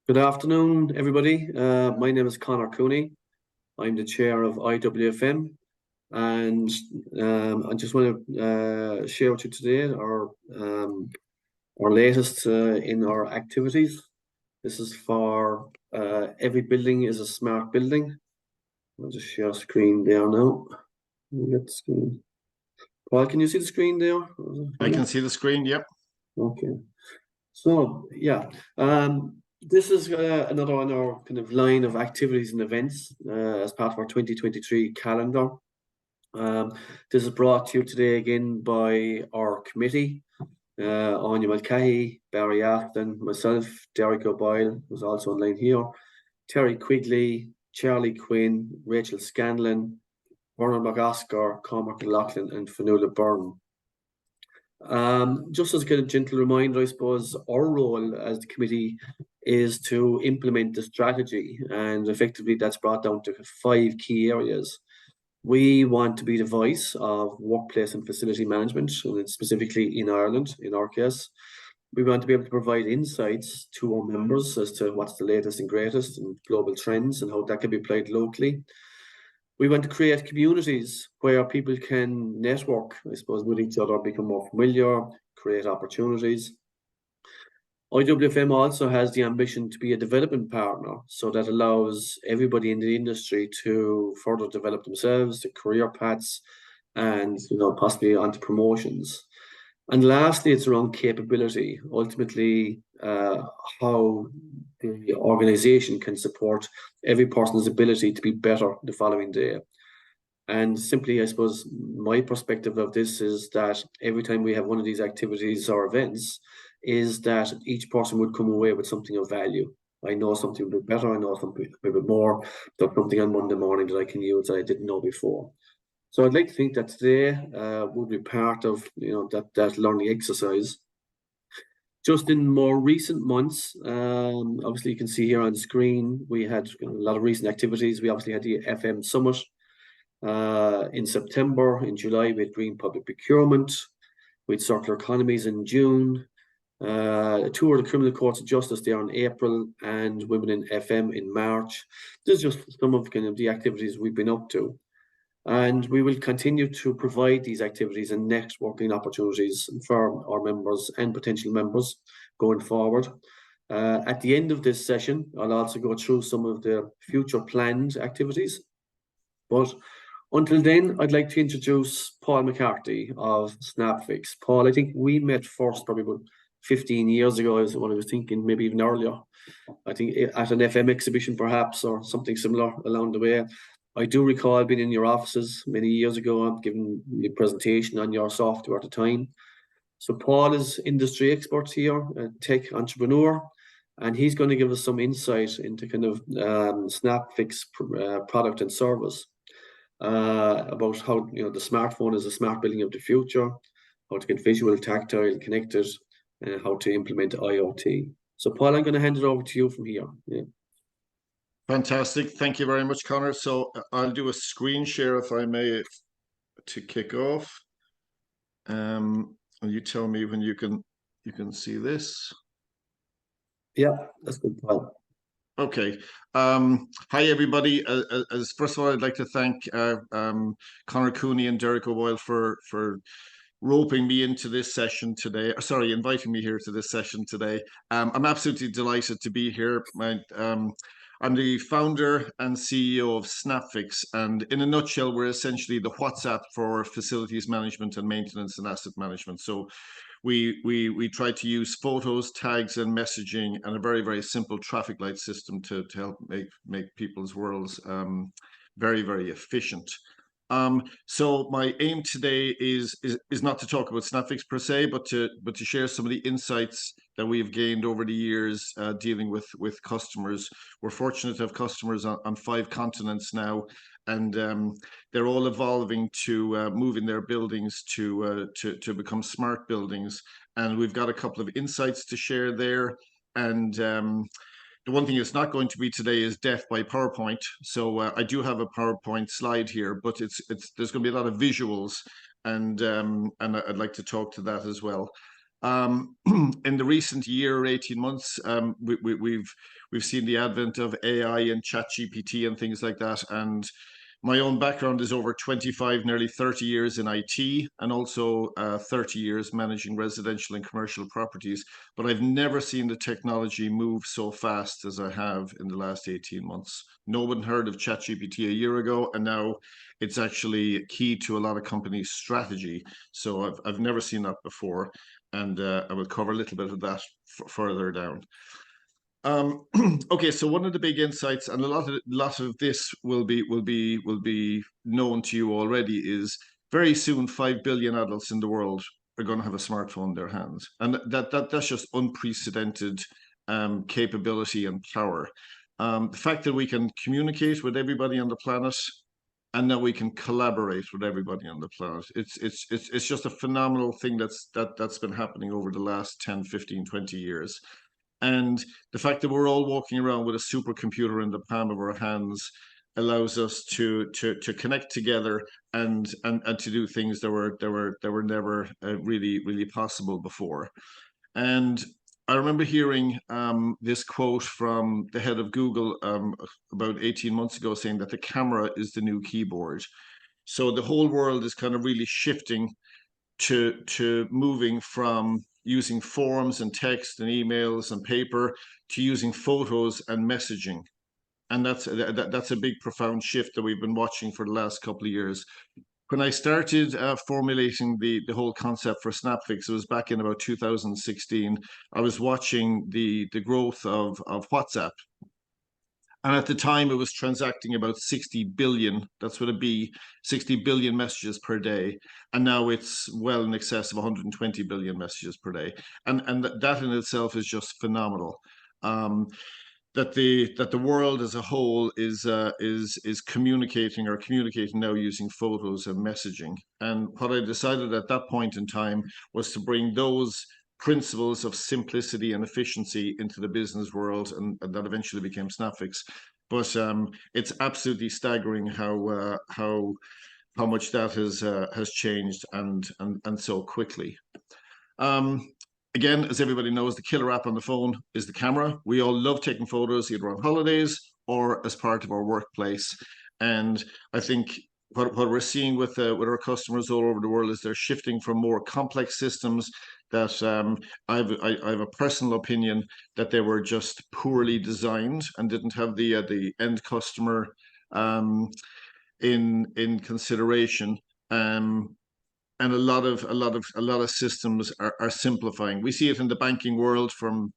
Good afternoon, everybody. My name is Conor Cooney. I'm the chair of IWFM, and I just want to share with you today our latest in our activities. This is for every building is a smart building. I'll just share screen there now. Get the screen. Paul, can you see the screen there? I can see the screen. Yep. Okay. So yeah, this is another on our kind of line of activities and events as part of our 2023 calendar. This is brought to you today again by our committee, Anya Mulcahy, Barry Afton, myself, Derek O'Boyle, who's also online here, Terry Quigley, Charlie Quinn, Rachel Scanlon, Bernard McOscar, Cormac Laughlin, and Fanula Byrne. Just as a kind of gentle reminder, I suppose our role as the committee is to implement the strategy, and effectively that's brought down to 5 key areas. We want to be the voice of workplace and facility management, and specifically in Ireland, in our case. We want to be able to provide insights to our members as to what's the latest and greatest in global trends and how that can be applied locally. We want to create communities where people can network, I suppose, with each other, become more familiar, create opportunities. IWFM also has the ambition to be a development partner, so that allows everybody in the industry to further develop themselves, the career paths, and possibly onto promotions. And lastly, it's around capability. Ultimately, how the organization can support every person's ability to be better the following day. And simply, I suppose, my perspective of this is that every time we have one of these activities or events, is that each person would come away with something of value. I know something a bit better, I know something a bit more, there's something on Monday morning that I can use that I didn't know before. So I'd like to think that today would be part of that learning exercise. Just in more recent months, obviously you can see here on the screen, we had a lot of recent activities. We obviously had the FM Summit in September. In July, we had Green Public Procurement. We had Circular Economies in June. A tour of the Criminal Courts of Justice there in April, and Women in FM in March. This is just some of the activities we've been up to. And we will continue to provide these activities and networking opportunities for our members and potential members going forward. At the end of this session, I'll also go through some of the future planned activities. But until then, I'd like to introduce Paul McCarthy of SnapFix. Paul, I think we met first probably about 15 years ago, is what I was thinking, maybe even earlier. I think at an FM exhibition perhaps, or something similar along the way. I do recall being in your offices many years ago, giving a presentation on your software at the time. So Paul is industry expert here, a tech entrepreneur, and he's going to give us some insight into kind of SnapFix product and service, about how the smartphone is a smart building of the future, how to get visual, tactile, connected, and how to implement IoT. So Paul, I'm going to hand it over to you from here. Yeah. Fantastic. Thank you very much, Conor. So I'll do a screen share, if I may, to kick off. And you tell me when you can see this. Yeah, that's good, Paul. Okay. Hi, everybody. As first of all, I'd like to thank Conor Cooney and Derek O'Boyle for roping me into this session today. Sorry, inviting me here to this session today. I'm absolutely delighted to be here. I'm the founder and CEO of SnapFix, and in a nutshell, we're essentially the WhatsApp for facilities management and maintenance and asset management. So we try to use photos, tags, and messaging, and a very, very simple traffic light system to help make people's worlds very, very efficient. So my aim today is not to talk about SnapFix per se, but to share some of the insights that we've gained over the years dealing with customers. We're fortunate to have customers on 5 continents now, and they're all evolving to moving their buildings to become smart buildings. And we've got a couple of insights to share there. And the one thing it's not going to be today is death by PowerPoint. So I do have a PowerPoint slide here, but there's going to be a lot of visuals, and I'd like to talk to that as well. In the recent year or 18 months, we've seen the advent of AI and ChatGPT and things like that. And my own background is over 25, nearly 30 years in IT, and also 30 years managing residential and commercial properties. But I've never seen the technology move so fast as I have in the last 18 months. No one heard of ChatGPT a year ago, and now it's actually key to a lot of companies' strategy. So I've never seen that before, and I will cover a little bit of that further down. Okay, so one of the big insights, and a lot of this will be known to you already, is very soon 5 billion adults in the world are going to have a smartphone in their hands, and that's just unprecedented capability and power. The fact that we can communicate with everybody on the planet, and that we can collaborate with everybody on the planet. It's just a phenomenal thing that's been happening over the last 10, 15, 20 years. And the fact that we're all walking around with a supercomputer in the palm of our hands allows us to connect together and to do things that were never really possible before. And I remember hearing this quote from the head of Google about 18 months ago, saying that the camera is the new keyboard. So the whole world is kind of really shifting to moving from using forms and text and emails and paper to using photos and messaging. And that's a big, profound shift that we've been watching for the last couple of years. When I started formulating the whole concept for SnapFix, it was back in about 2016. I was watching the growth of WhatsApp. And at the time, it was transacting about 60 billion, that's what it'd be, 60 billion messages per day. And now it's well in excess of 120 billion messages per day. And that in itself is just phenomenal. That the world as a whole is communicating now using photos and messaging. And what I decided at that point in time was to bring those principles of simplicity and efficiency into the business world, and that eventually became SnapFix. But it's absolutely staggering how much that has changed and so quickly. Again, as everybody knows, the killer app on the phone is the camera. We all love taking photos either on holidays or as part of our workplace. And I think what we're seeing with our customers all over the world is they're shifting from more complex systems that I have a personal opinion that they were just poorly designed and didn't have the end customer in consideration. And a lot of systems are simplifying. We see it in the banking world from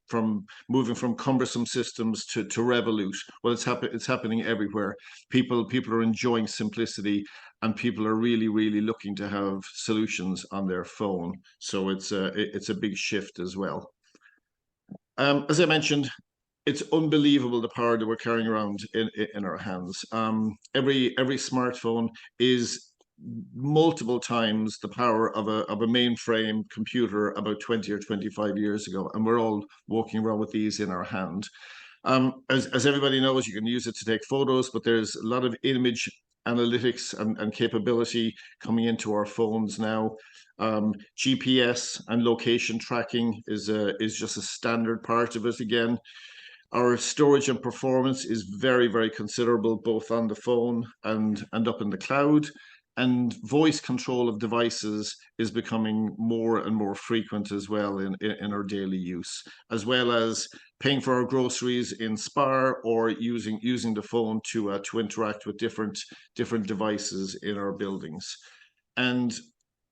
moving from cumbersome systems to Revolut. Well, it's happening everywhere. People are enjoying simplicity, and people are really looking to have solutions on their phone. So it's a big shift as well. As I mentioned, it's unbelievable the power that we're carrying around in our hands. Every smartphone is multiple times the power of a mainframe computer about 20 or 25 years ago, and we're all walking around with these in our hand. As everybody knows, you can use it to take photos, but there's a lot of image analytics and capability coming into our phones now. GPS and location tracking is just a standard part of it again. Our storage and performance is very considerable, both on the phone and up in the cloud. And voice control of devices is becoming more and more frequent as well in our daily use, as well as paying for our groceries in Spar or using the phone to interact with different devices in our buildings. And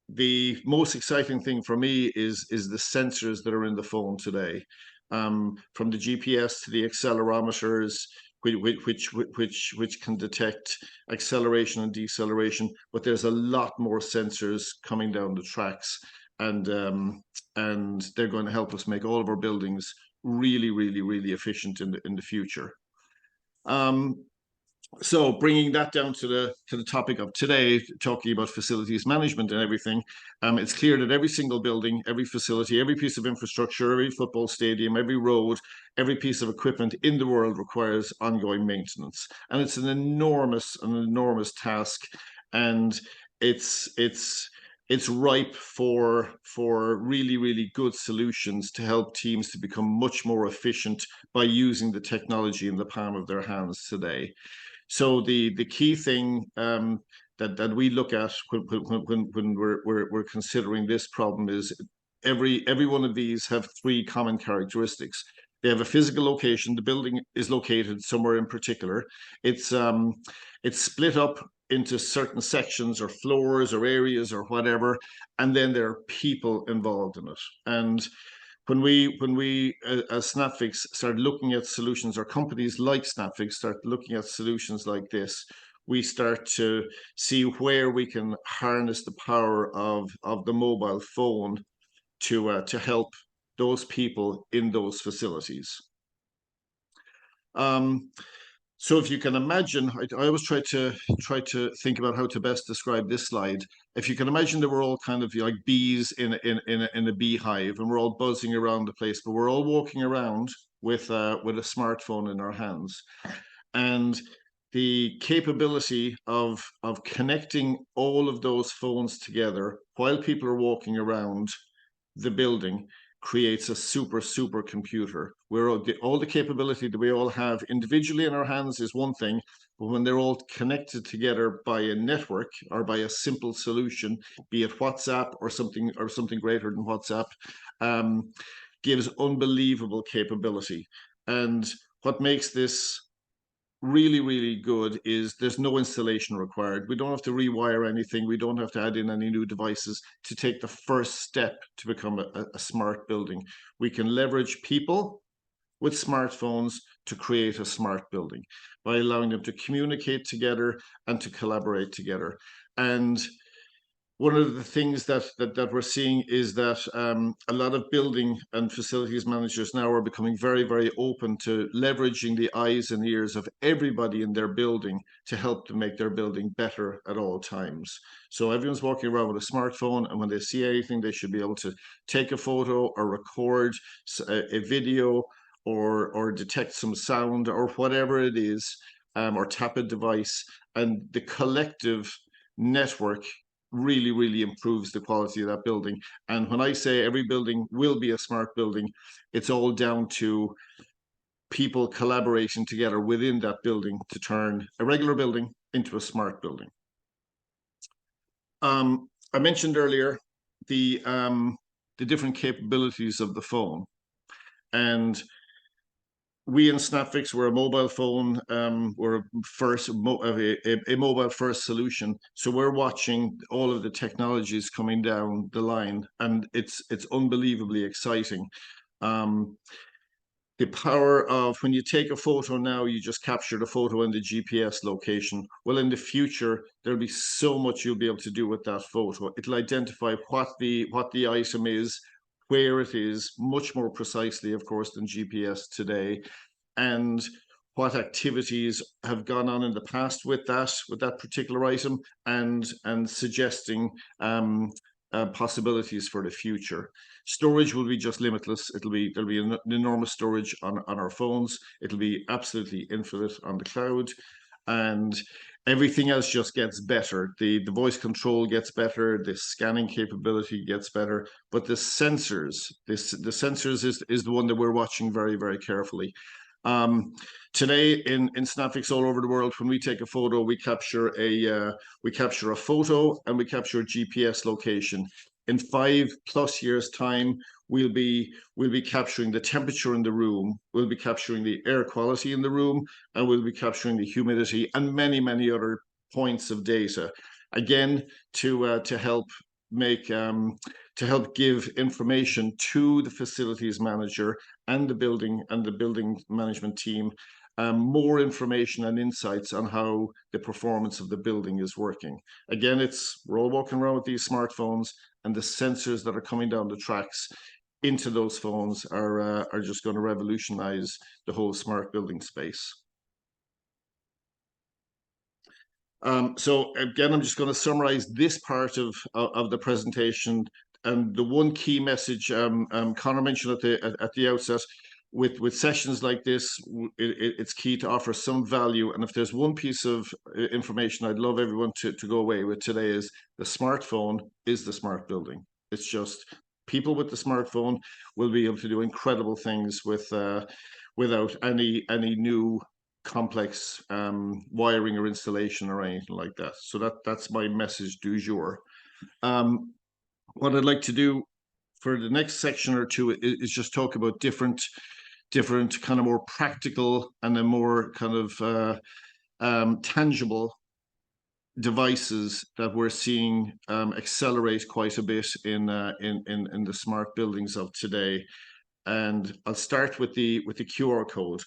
the most exciting thing for me is the sensors that are in the phone today, from the GPS to the accelerometers, which can detect acceleration and deceleration. But there's a lot more sensors coming down the tracks, and they're going to help us make all of our buildings really efficient in the future. So bringing that down to the topic of today, talking about facilities management and everything, it's clear that every single building, every facility, every piece of infrastructure, every football stadium, every road, every piece of equipment in the world requires ongoing maintenance, and it's an enormous task, and it's it's ripe for really, really good solutions to help teams to become much more efficient by using the technology in the palm of their hands today. So the key thing that we look at when we're considering this problem is every one of these have three common characteristics. They have a physical location. The building is located somewhere in particular. It's split up into certain sections or floors or areas or whatever, and then there are people involved in it. And when we as Snapfix start looking at solutions, or companies like Snapfix start looking at solutions like this, we start to see where we can harness the power of the mobile phone to help those people in those facilities. So if you can imagine, I always try to think about how to best describe this slide. If you can imagine that we're all kind of like bees in a beehive, and we're all buzzing around the place, but we're all walking around with a smartphone in our hands, and the capability of connecting all of those phones together while people are walking around the building creates a super computer where all the capability that we all have individually in our hands is one thing, but when they're all connected together by a network or by a simple solution, be it WhatsApp or something greater than WhatsApp, gives unbelievable capability. And what makes this really good is there's no installation required. We don't have to rewire anything. We don't have to add in any new devices to take the first step to become a smart building. We can leverage people with smartphones to create a smart building by allowing them to communicate together and to collaborate together. And one of the things that we're seeing is that a lot of building and facilities managers now are becoming very open to leveraging the eyes and ears of everybody in their building to help to make their building better at all times. So everyone's walking around with a smartphone, and when they see anything, they should be able to take a photo or record a video or detect some sound or whatever it is, or tap a device, and the collective network really improves the quality of that building. And when I say every building will be a smart building, it's all down to people collaborating together within that building to turn a regular building into a smart building. I mentioned earlier the different capabilities of the phone, and we in Snapfix were a mobile phone, we're a mobile first solution. So we're watching all of the technologies coming down the line, and it's unbelievably exciting. The power of when you take a photo now, you just capture the photo in the GPS location. Well, in the future, there'll be so much you'll be able to do with that photo. It'll identify what the item is, where it is, much more precisely, of course, than GPS today, and what activities have gone on in the past with that particular item, and suggesting possibilities for the future. Storage will be just limitless. There'll be an enormous storage on our phones. It'll be absolutely infinite on the cloud, and everything else just gets better. The voice control gets better, the scanning capability gets better, but the sensors is the one that we're watching very carefully. Today in Snapfix all over the world, when we take a photo, we capture a photo and we capture a GPS location. In 5+ years' time, we'll be capturing the temperature in the room, we'll be capturing the air quality in the room, and we'll be capturing the humidity and many other points of data. Again, to help give information to the facilities manager and the building management team, more information and insights on how the performance of the building is working. Again, we're all walking around with these smartphones, and the sensors that are coming down the tracks into those phones are just going to revolutionize the whole smart building space. So again, I'm just going to summarize this part of the presentation. And the one key message Conor mentioned at the outset, with sessions like this, it's key to offer some value. And if there's one piece of information I'd love everyone to go away with today is the smartphone is the smart building. It's just people with the smartphone will be able to do incredible things without any new complex wiring or installation or anything like that. So that's my message du jour. What I'd like to do for the next section or two is just talk about different kind of more practical and a more kind of tangible devices that we're seeing accelerate quite a bit in the smart buildings of today. And I'll start with the QR code.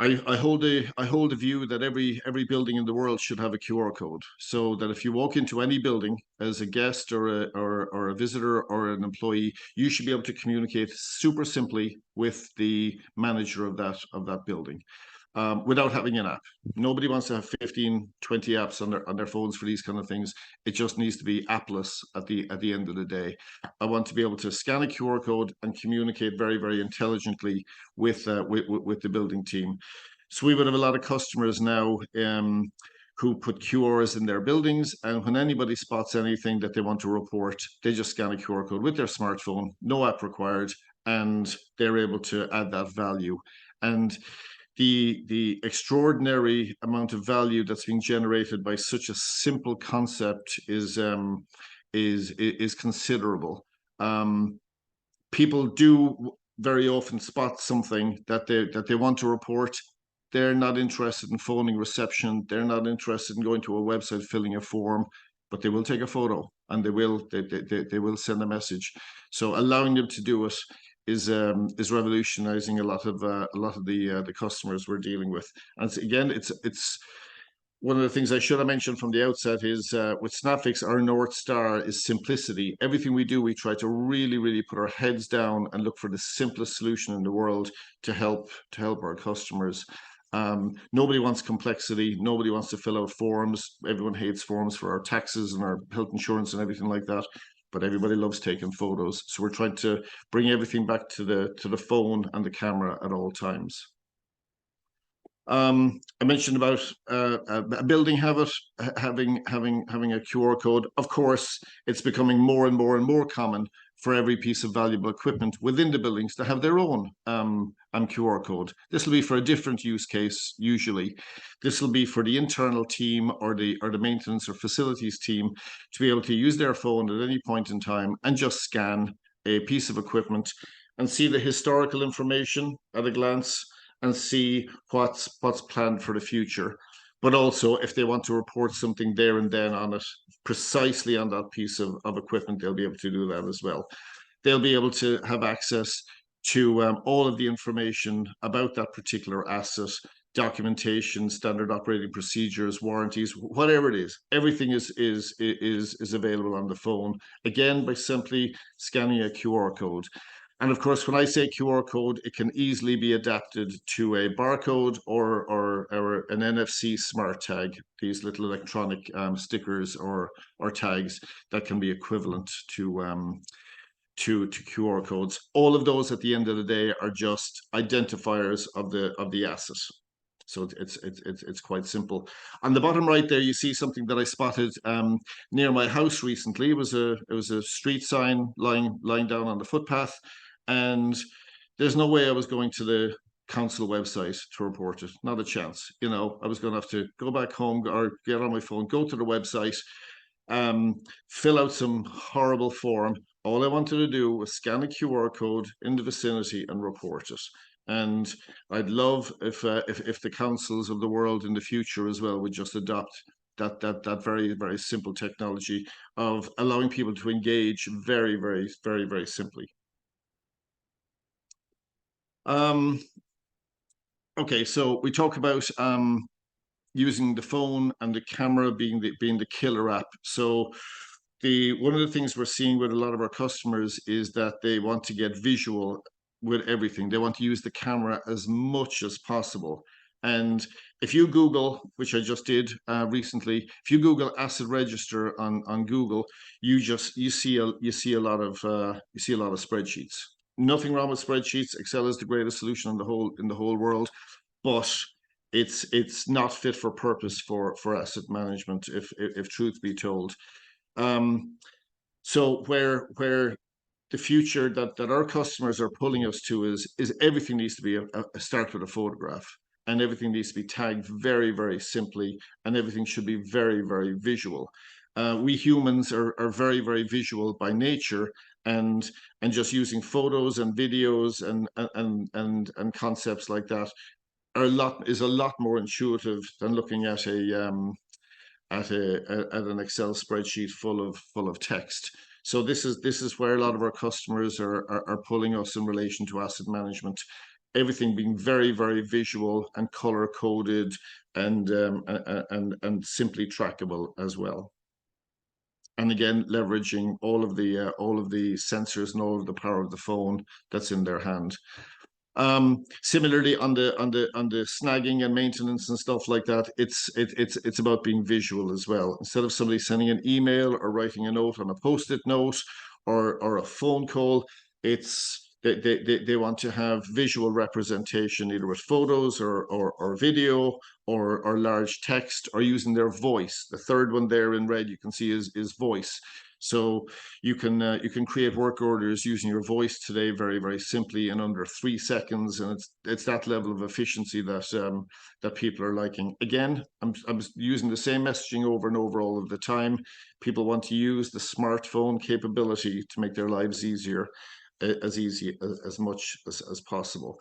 I hold a view that every building in the world should have a QR code, so that if you walk into any building as a guest or a visitor or an employee, you should be able to communicate super simply with the manager of that building. Without having an app. Nobody wants to have 15, 20 apps on their phones for these kind of things. It just needs to be appless at the end of the day. I want to be able to scan a QR code and communicate very, very intelligently with the building team. So we would have a lot of customers now who put QRs in their buildings, and when anybody spots anything that they want to report, they just scan a QR code with their smartphone, no app required, and they're able to add that value. And the extraordinary amount of value that's being generated by such a simple concept is considerable. People do very often spot something that they want to report. They're not interested in phoning reception. They're not interested in going to a website, filling a form, but they will take a photo and they will send a message. So allowing them to do it is revolutionizing a lot of the customers we're dealing with. And again, it's one of the things I should have mentioned from the outset is with Snapfix, our North Star is simplicity. Everything we do, we try to really put our heads down and look for the simplest solution in the world to help our customers. Nobody wants complexity. Nobody wants to fill out forms. Everyone hates forms for our taxes and our health insurance and everything like that. But everybody loves taking photos. So we're trying to bring everything back to the phone and the camera at all times. I mentioned about a building having a QR code. Of course, it's becoming more and more common for every piece of valuable equipment within the buildings to have their own QR code. This will be for a different use case. Usually, this will be for the internal team or the maintenance or facilities team to be able to use their phone at any point in time and just scan a piece of equipment and see the historical information at a glance and see what's planned for the future. But also, if they want to report something there and then on it, precisely on that piece of equipment, they'll be able to do that as well. They'll be able to have access to all of the information about that particular asset, documentation, standard operating procedures, warranties, whatever it is. Everything is available on the phone, again, by simply scanning a QR code. And of course, when I say QR code, it can easily be adapted to a barcode or an NFC smart tag, these little electronic stickers or tags that can be equivalent to QR codes. All of those at the end of the day are just identifiers of the asset. So it's quite simple. On the bottom right there, you see something that I spotted near my house recently. It was a street sign lying down on the footpath. And there's no way I was going to the council website to report it. Not a chance. You know, I was going to have to go back home or get on my phone, go to the website, fill out some horrible form. All I wanted to do was scan a QR code in the vicinity and report it. And I'd love if the councils of the world in the future as well would just adopt that very simple technology of allowing people to engage very simply. Okay, so we talk about using the phone and the camera being the killer app. So one of the things we're seeing with a lot of our customers is that they want to get visual with everything. They want to use the camera as much as possible. And if you Google, which I just did recently, if you Google asset register on Google, you see a lot of spreadsheets. nothing wrong with spreadsheets. Excel is the greatest solution in the whole world, but it's not fit for purpose for asset management, if truth be told. So where the future that our customers are pulling us to is everything needs to be a start with a photograph, and everything needs to be tagged very, very simply, and everything should be very, very visual. We humans are very, very visual by nature, and just using photos and videos and concepts like that is a lot more intuitive than looking at an Excel spreadsheet full of text. So this is where a lot of our customers are pulling us in relation to asset management. Everything being very, very visual and color coded and simply trackable as well. And again, leveraging all of the sensors and all of the power of the phone that's in their hand. Similarly, on the snagging and maintenance and stuff like that, it's about being visual as well. Instead of somebody sending an email or writing a note on a post-it note or a phone call, they want to have visual representation, either with photos or video or large text, or using their voice. The third one there in red you can see is voice. So you can create work orders using your voice today very, very simply in under 3 seconds, and it's that level of efficiency that people are liking. Again, I'm using the same messaging over and over all of the time. People want to use the smartphone capability to make their lives easier, as much as possible.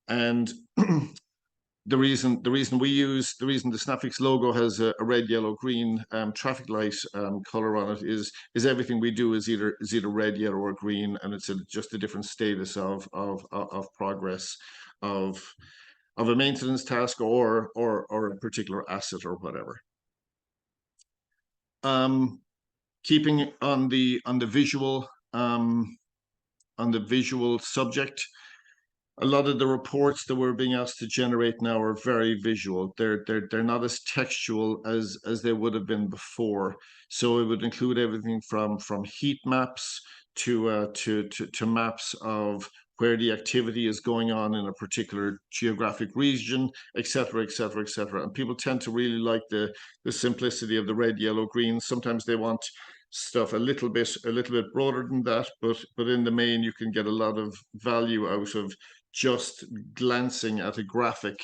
And the reason the Snapfix logo has a red, yellow, green traffic light color on it is everything we do is either red, yellow, or green, and it's just a different status of progress of a maintenance task or a particular asset or whatever. Keeping on the visual subject. A lot of the reports that we're being asked to generate now are very visual. They're not as textual as they would have been before. So it would include everything from heat maps to maps of where the activity is going on in a particular geographic region, etc., etc., etc. And people tend to really like the simplicity of the red, yellow, green. Sometimes they want stuff a little bit broader than that, but in the main you can get a lot of value out of just glancing at a graphic,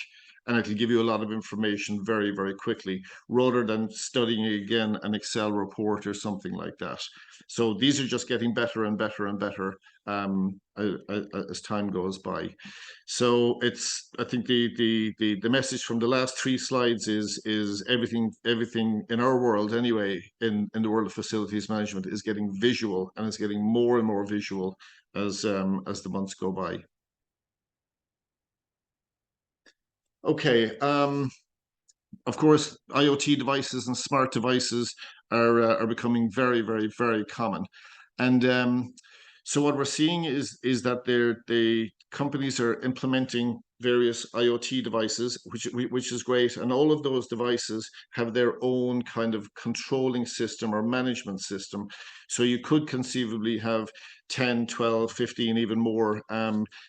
and it'll give you a lot of information very, very quickly, rather than studying again an Excel report or something like that. So these are just getting better and better and better as time goes by. So I think the message from the last 3 slides is everything in our world anyway, in the world of facilities management, is getting visual, and it's getting more and more visual as the months go by. Okay, of course, IoT devices and smart devices are becoming very, very, very common, and so what we're seeing is that the companies are implementing various IoT devices, which is great, and all of those devices have their own kind of controlling system or management system. So you could conceivably have 10, 12, 15, even more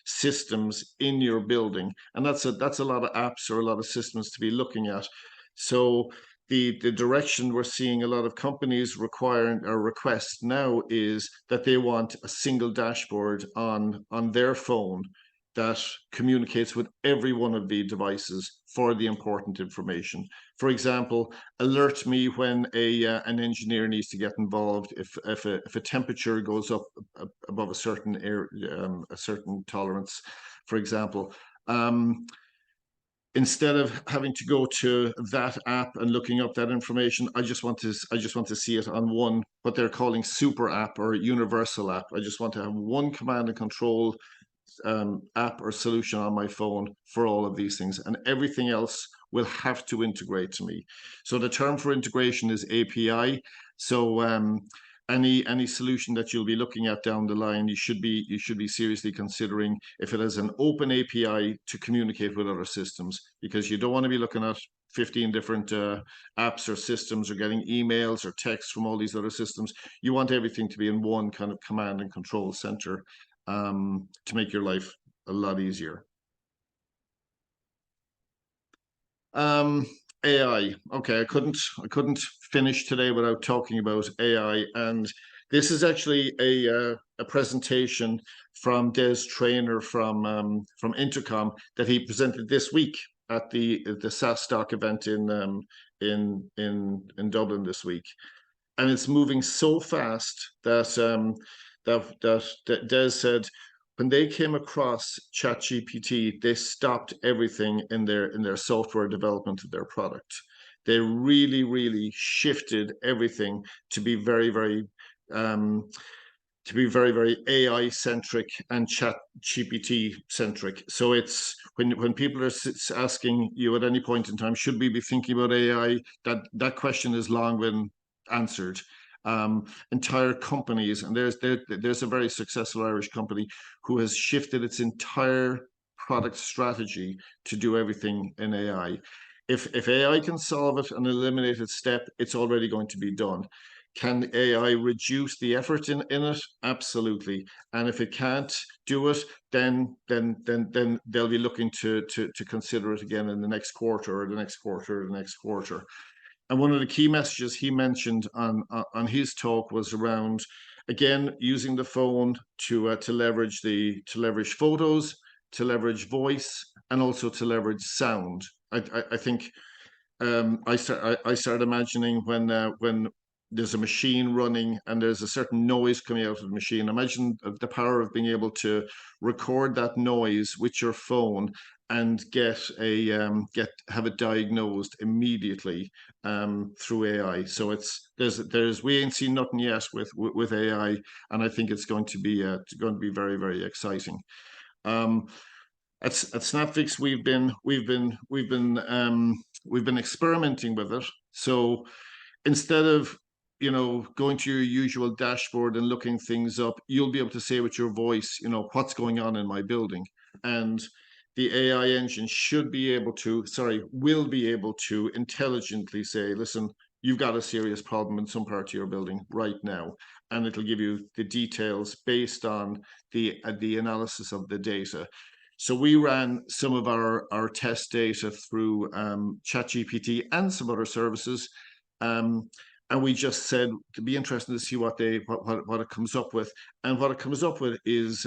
systems in your building, and that's a lot of apps or a lot of systems to be looking at. So the direction we're seeing a lot of companies require or request now is that they want a single dashboard on their phone that communicates with every one of the devices for the important information. For example, alert me when an engineer needs to get involved if a temperature goes up above a certain a certain tolerance, for example. Instead of having to go to that app and looking up that information, I just want to see it on one, what they're calling super app or universal app. I just want to have one command and control app or solution on my phone for all of these things, and everything else will have to integrate to me. So the term for integration is API. So any solution that you'll be looking at down the line, you should be seriously considering if it has an open API to communicate with other systems, because you don't want to be looking at 15 different apps or systems or getting emails or texts from all these other systems. You want everything to be in one kind of command and control center to make your life a lot easier. AI. Okay, I couldn't finish today without talking about AI, and this is actually a presentation from Des Traynor from Intercom that he presented this week at the SaaS Stock event in Dublin this week, and it's moving so fast that Des said when they came across ChatGPT, they stopped everything in their software development of their product. They really shifted everything to be very AI centric and ChatGPT centric. So it's when people are asking you at any point in time, should we be thinking about AI? That question has long been answered. Entire companies, and there's a very successful Irish company who has shifted its entire product strategy to do everything in AI. If AI can solve it and eliminate its step, it's already going to be done. Can AI reduce the effort in it? Absolutely. And if it can't do it, then they'll be looking to consider it again in the next quarter or the next quarter or the next quarter. And one of the key messages he mentioned on his talk was around, again, using the phone to leverage photos, to leverage voice, and also to leverage sound. I think I started imagining when there's a machine running and there's a certain noise coming out of the machine. Imagine the power of being able to record that noise with your phone and have it diagnosed immediately through AI. So we ain't seen nothing yet with AI, and I think it's going to be very exciting. At Snapfix, we've been experimenting with it. So instead of going to your usual dashboard and looking things up, you'll be able to say with your voice, what's going on in my building, and the AI engine will be able to intelligently say, listen, you've got a serious problem in some part of your building right now, and it'll give you the details based on the analysis of the data. So we ran some of our test data through ChatGPT and some other services, and we just said to be interested to see what it comes up with, and what it comes up with is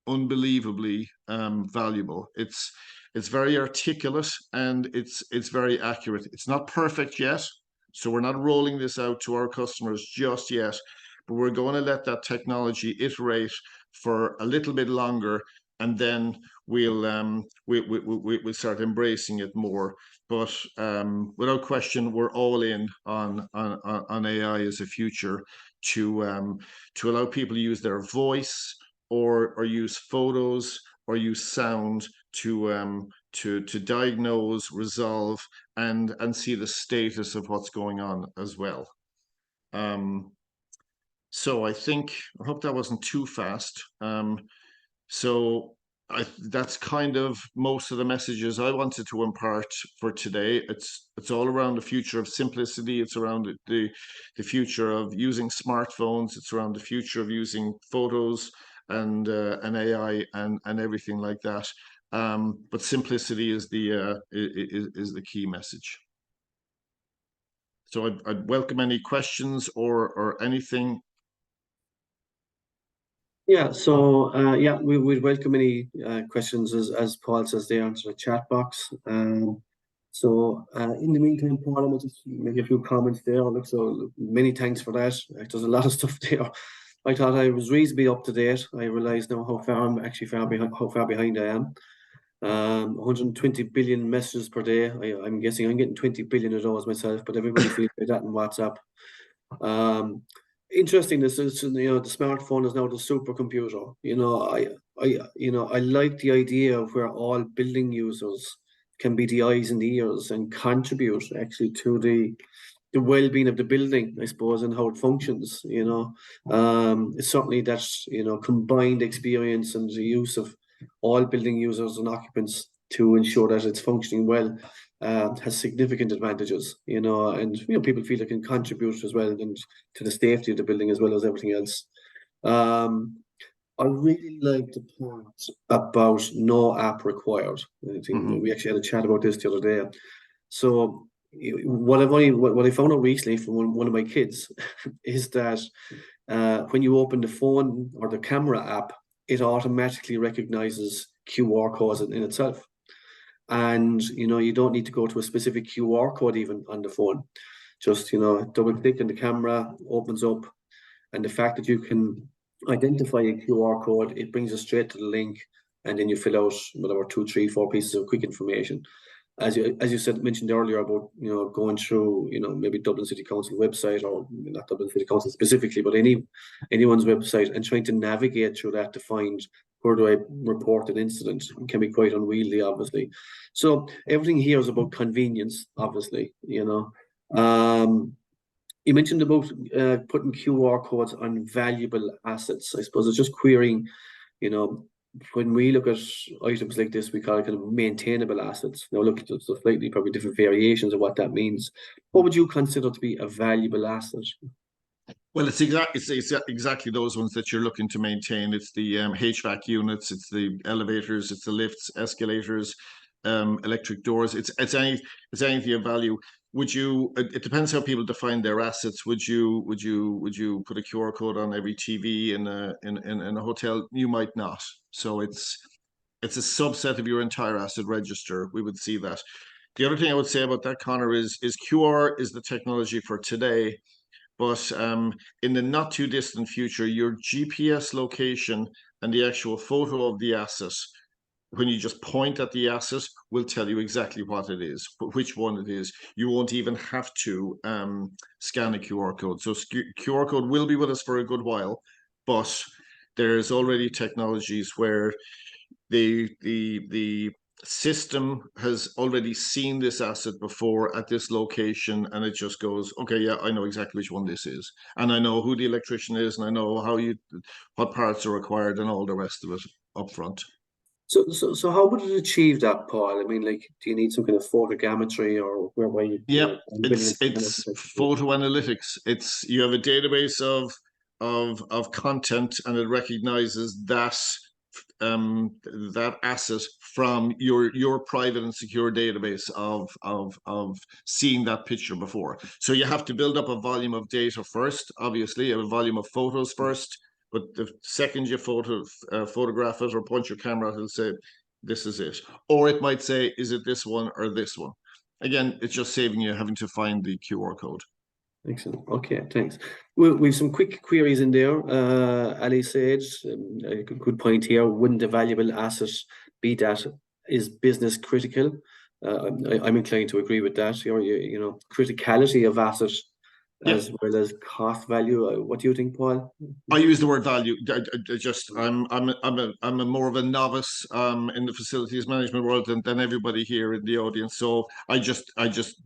unbelievably valuable. It's very articulate and it's very accurate. It's not perfect yet, so we're not rolling this out to our customers just yet, but we're going to let that technology iterate for a little bit longer, and then we'll start embracing it more. But without question, we're all in on AI as a future to allow people to use their voice or use photos or use sound to diagnose, resolve, and see the status of what's going on as well. So I hope that wasn't too fast. So that's kind of most of the messages I wanted to impart for today. It's all around the future of simplicity. It's around the future of using smartphones. It's around the future of using photos and AI and everything like that. But simplicity is the key message. So I'd welcome any questions or anything. Yeah, so we'd welcome any questions as Paul says there into the chat box. So in the meantime, Paul, I will just make a few comments there. Look, so many thanks for that. There's a lot of stuff there. I thought I was reasonably up to date. I realise now how far behind I am. 120 billion messages per day. I'm guessing I'm getting 20 billion of those myself, but everybody feels like that in WhatsApp. Interesting. This is, the smartphone is now the supercomputer. I like the idea of where all building users can be the eyes and the ears and contribute actually to the well-being of the building, I suppose, and how it functions. It's certainly that's combined experience and the use of all building users and occupants to ensure that it's functioning well. Has significant advantages, and people feel they can contribute as well and to the safety of the building as well as everything else. I really like the point about no app required. I think Hmm. we actually had a chat about this the other day. So what I found out recently from one of my kids is that when you open the phone or the camera app, it automatically recognizes QR codes in itself. And you don't need to go to a specific QR code even on the phone. Just double click and the camera opens up, and the fact that you can identify a QR code, it brings us straight to the link, and then you fill out whatever 2, 3, 4 pieces of quick information. As you said, mentioned earlier about going through maybe Dublin City Council website, or not Dublin City Council specifically, but anyone's website, and trying to navigate through that to find where do I report an incident. It can be quite unwieldy, obviously. So everything here is about convenience, obviously. You mentioned about putting QR codes on valuable assets. I suppose it's just querying, you know, when we look at items like this, we call it kind of maintainable assets. Now, look, there's slightly probably different variations of what that means. What would you consider to be a valuable asset? Well, it's exactly those ones that you're looking to maintain. It's the HVAC units, it's the elevators, it's the lifts, escalators, electric doors. It's anything of value. Would you? It depends how people define their assets. Would you put a QR code on every TV in a hotel? You might not. So it's a subset of your entire asset register. We would see that. The other thing I would say about that, Connor, is QR is the technology for today, but in the not too distant future, your GPS location and the actual photo of the asset, when you just point at the asset, will tell you exactly what it is, which one it is. You won't even have to scan a QR code. So QR code will be with us for a good while, but there's already technologies where the system has already seen this asset before at this location, and it just goes, okay, yeah, I know exactly which one this is, and I know who the electrician is, and I know what parts are required and all the rest of it up front. So how would it achieve that, Paul? I mean, like, do you need some kind of photogrammetry, or whereby Yeah, building it's photo analytics. It's you have a database of content, and it recognizes that asset from your private and secure database of seeing that picture before. So you have to build up a volume of data first, obviously, a volume of photos first. But the second you photograph it or point your camera, it'll say this is it, or it might say, is it this one or this one? Again, it's just saving you having to find the QR code. Excellent. Okay, thanks. We've some quick queries in there. Ali said, a good point here. Wouldn't a valuable asset be that is business critical? I'm inclined to agree with that. Criticality of asset Yeah, as well as cost value. What do you think, Paul? I use the word value. I'm a more of a novice in the facilities management world than everybody here in the audience. So I just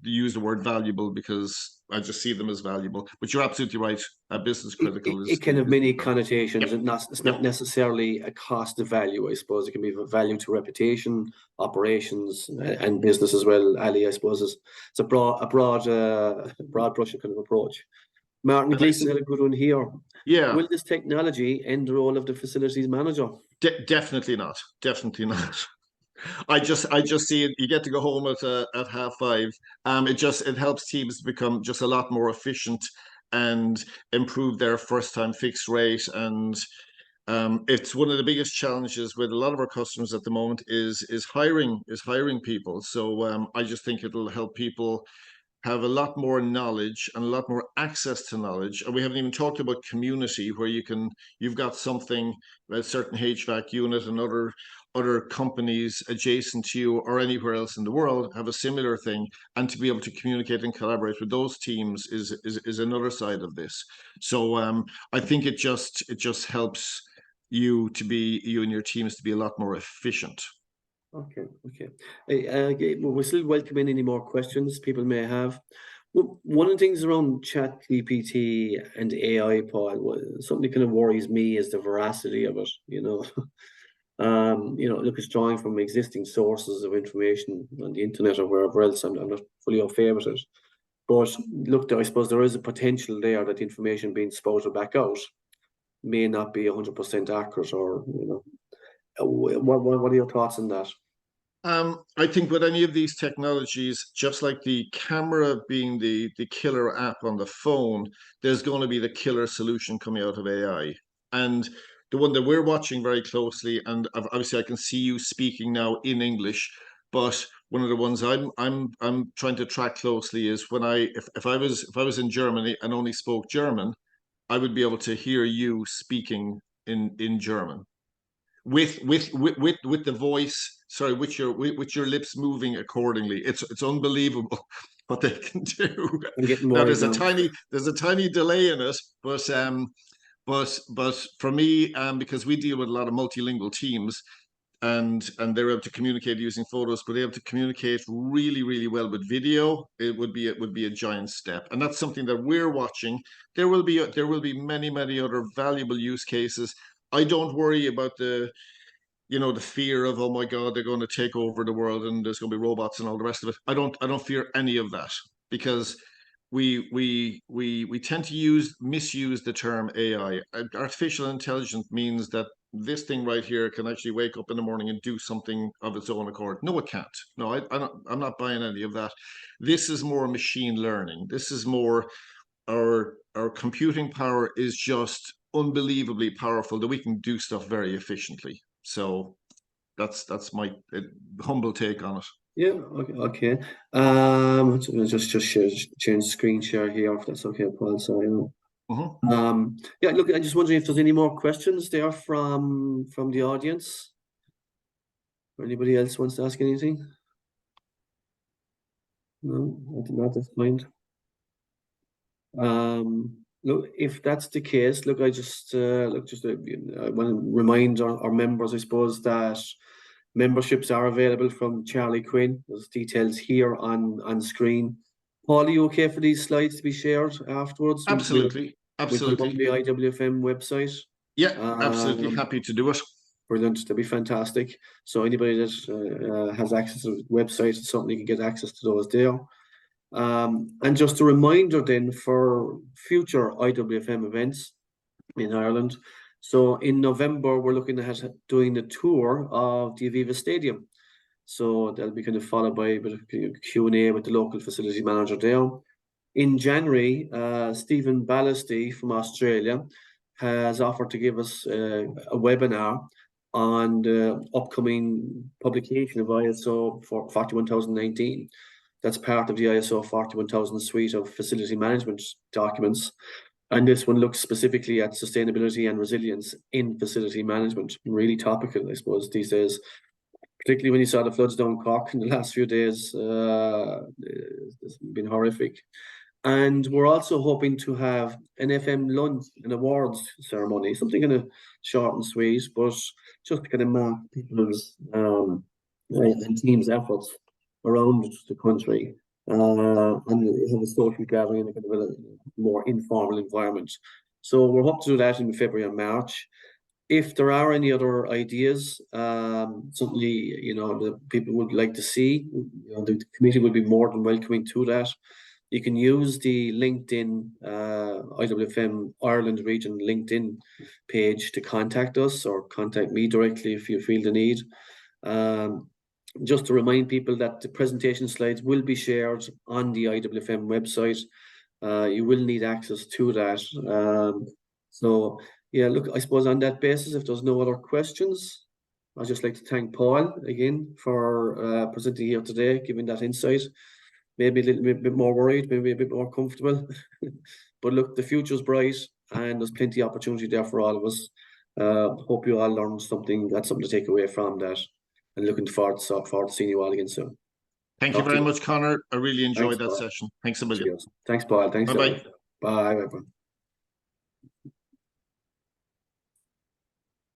use the word valuable because I just see them as valuable. But you're absolutely right. Business critical It can have is many the term. connotations, Yep, and it's not yep. necessarily a cost of value. I suppose it can be a value to reputation, operations, and business as well. Ali, I suppose it's a broad brush kind of approach. Martin And I Gleason think had a good one here. yeah, Will this technology end the role of the facilities manager? definitely not. Definitely not. I just see it. You get to go home at 5:30. It helps teams become just a lot more efficient and improve their first time fix rate. And it's one of the biggest challenges with a lot of our customers at the moment is hiring people. So I just think it'll help people have a lot more knowledge and a lot more access to knowledge. And we haven't even talked about community, where you've got something, a certain HVAC unit and other companies adjacent to you or anywhere else in the world have a similar thing, and to be able to communicate and collaborate with those teams is another side of this. So I think it just helps you and your teams to be a lot more efficient. Okay, okay. We're still welcoming any more questions people may have. Well, one of the things around Chat GPT and AI, Paul, something that kind of worries me is the veracity of it. Look, it's drawing from existing sources of information on the internet or wherever else. I'm not fully au fait with it. But look, I suppose there is a potential there that the information being spouted back out may not be 100% accurate, or what are your thoughts on that? I think with any of these technologies, just like the camera being the killer app on the phone, there's going to be the killer solution coming out of AI. And the one that we're watching very closely, and obviously I can see you speaking now in English, but one of the ones I'm trying to track closely is when if I was in Germany and only spoke German, I would be able to hear you speaking in German with the voice, sorry, with your lips moving accordingly. It's unbelievable what they can do. I'm getting Now worried now. there's a tiny delay in it, but for me, because we deal with a lot of multilingual teams, and they're able to communicate using photos, but they're able to communicate really, really well with video. It would be a giant step, and that's something that we're watching. There will be many, many other valuable use cases. I don't worry about the fear of, oh my God, they're going to take over the world and there's going to be robots and all the rest of it. I don't fear any of that, because we tend to misuse the term AI. Artificial intelligence means that this thing right here can actually wake up in the morning and do something of its own accord. No, it can't. No, I'm not buying any of that. This is more machine learning. This is more our computing power is just unbelievably powerful, that we can do stuff very efficiently. So that's my humble take on it. Yeah, okay. Just change screen share here, if that's okay, Paul. Sorry. Yeah, look, I'm just wondering if there's any more questions there from the audience. Or anybody else wants to ask anything? No, I think not. That's fine. Look, if that's the case, look, I just I want to remind our members, I suppose, that memberships are available from Charlie Quinn. There's details here on screen. Paul, are you okay for these slides to be shared afterwards? Absolutely. We'll put them on the IWFM website. Yeah, absolutely. Happy to do it. Brilliant. That'd be fantastic. So anybody that has access to the website, certainly can get access to those there. And just a reminder then for future IWFM events in Ireland. So in November, we're looking at doing a tour of the Aviva Stadium. So that'll be kind of followed by a bit of Q&A with the local facility manager there. In January, Stephen Ballasty from Australia has offered to give us a webinar on the upcoming publication of ISO 41019. That's part of the ISO 41000 suite of facility management documents. And this one looks specifically at sustainability and resilience in facility management. Really topical, I suppose, these days. Particularly when you saw the floods down Cork in the last few days. It's been horrific. And we're also hoping to have an FM lunch and awards ceremony, something kind of short and sweet, but just to kind of mark people's and teams' efforts around the country, and have a social gathering in a kind of a more informal environment. So we're hoping to do that in February and March. If there are any other ideas, certainly, the people would like to see, the committee would be more than welcoming to that. You can use the LinkedIn IWFM Ireland Region LinkedIn page to contact us, or contact me directly if you feel the need. Just to remind people that the presentation slides will be shared on the IWFM website. You will need access to that. So yeah, look, I suppose on that basis, if there's no other questions, I'd just like to thank Paul again for presenting here today, giving that insight. Maybe a little bit more worried, maybe a bit more comfortable. But look, the future's bright and there's plenty of opportunity there for all of us. Hope you all learned something, got something to take away from that. And looking forward to seeing you all again soon. Thank you very much, Connor. I really enjoyed that session. Thanks a million. Cheers. Thanks, Paul. Thanks. Bye-bye. Bye, everyone.